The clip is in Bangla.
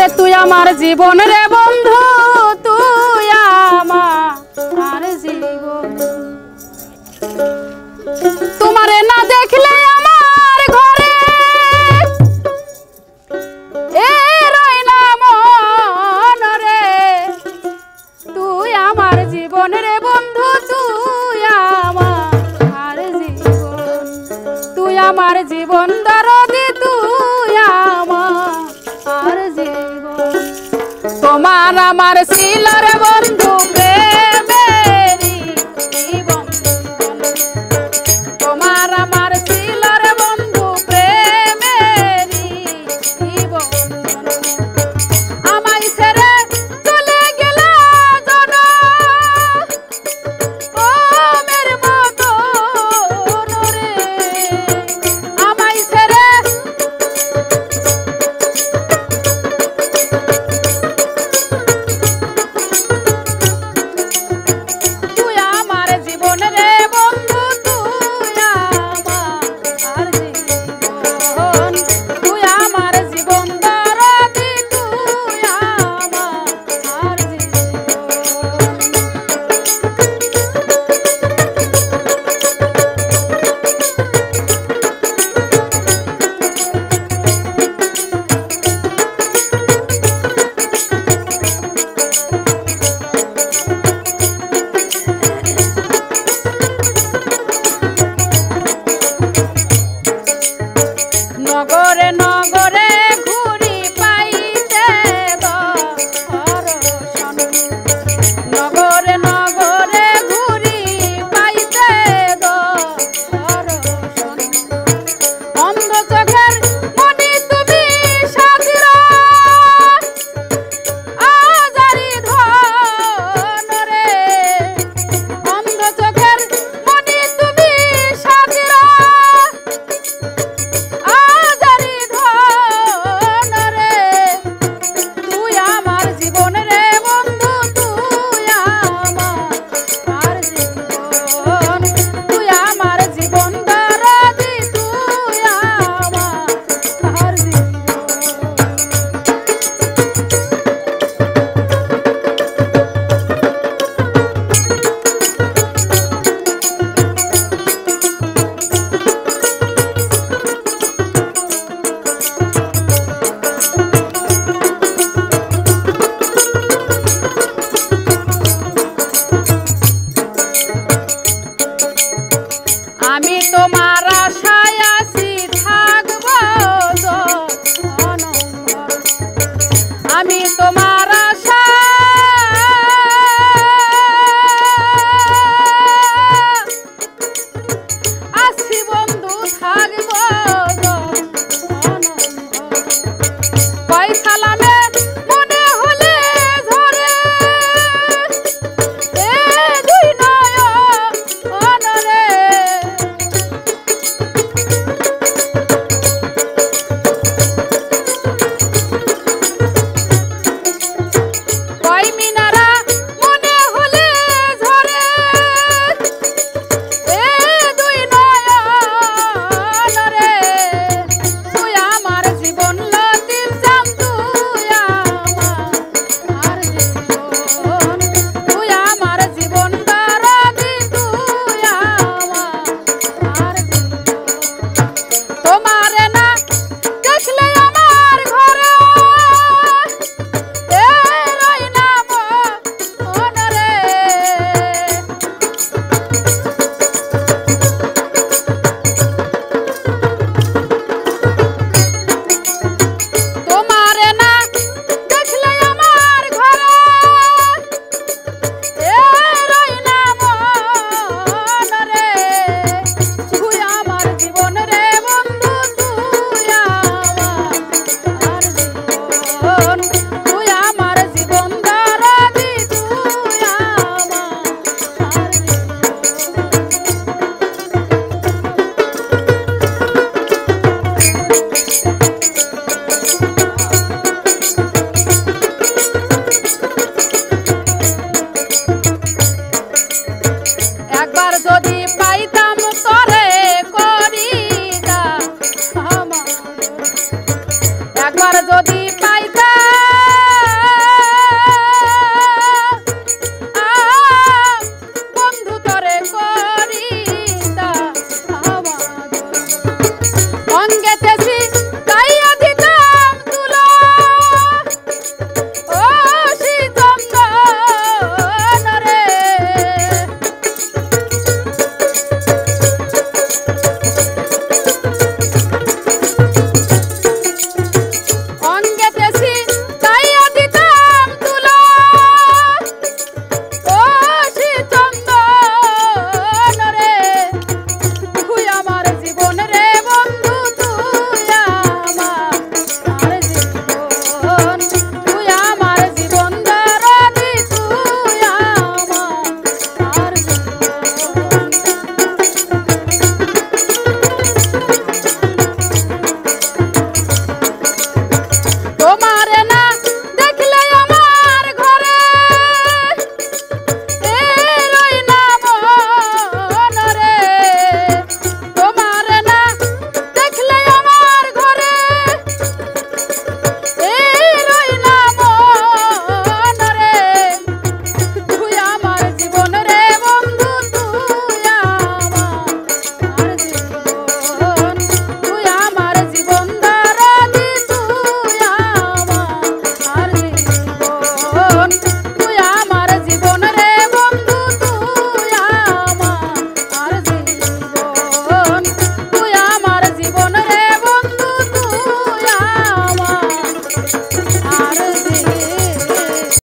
ওরে তুই আমার জীবন রে বন্ধু, তুই আমার জীবন। তোমারে না দেখলে আমার ঘরে এ রয় না মন রে। তুই আমার জীবন রে বন্ধু, তুই আমার জীবন। তুই আমার জীবন দরদি, তুই আমার জীবন। তোমার আমার ছিল রে বন্ধু প্রেমেরই বন্ধন। তোমার আমার ছিল রে বন্ধু প্রেমেরই বন্ধন। আমায় ছেড়ে চলে গেল জন ও মের মতো রে। আমায় ছেড়ে তুই আমার জীবন রে বন্ধু, তুই আমার জীবন। তুই আমার জীবন দরদি, তুই আমার নগরে নগরে ঘুরি পাইতে দর্শন। নগরে নগরে ঘুরি পাইতে দর্শন। অন্ধ চোখের মনি তুমি সাজিরা আজারি ধন রে। অন্ধ চোখের মনি তুমি সাজিরা আজারি ধন রে। তুই আমার জীবন রে বন্ধু, তুই আমার জীবন। তুই আমার জীবন দরদি, তুই আমার জীবন। আমি তোমার আশায় আছি থাকব জনমভর। আমি তোমার আশা আছি বন্ধু, থাকব জনমভর। পয়সালামে মনে হলে ঝরে এ দুই নয়ন রে। কয় মিনারা মনে হলে ঝরে এ দুই নয়ন রে। তুই আমার জীবন লতিফ জান, তুই আমার জীবন। তুই আমার জীবন দরদি, তুই আমার জীবন। তোমারে না দেখলে আমার ঘরে এ রয় না মন রে। তোমারে না দেখলে আমার ঘরে এ রয় না মন রে। তুই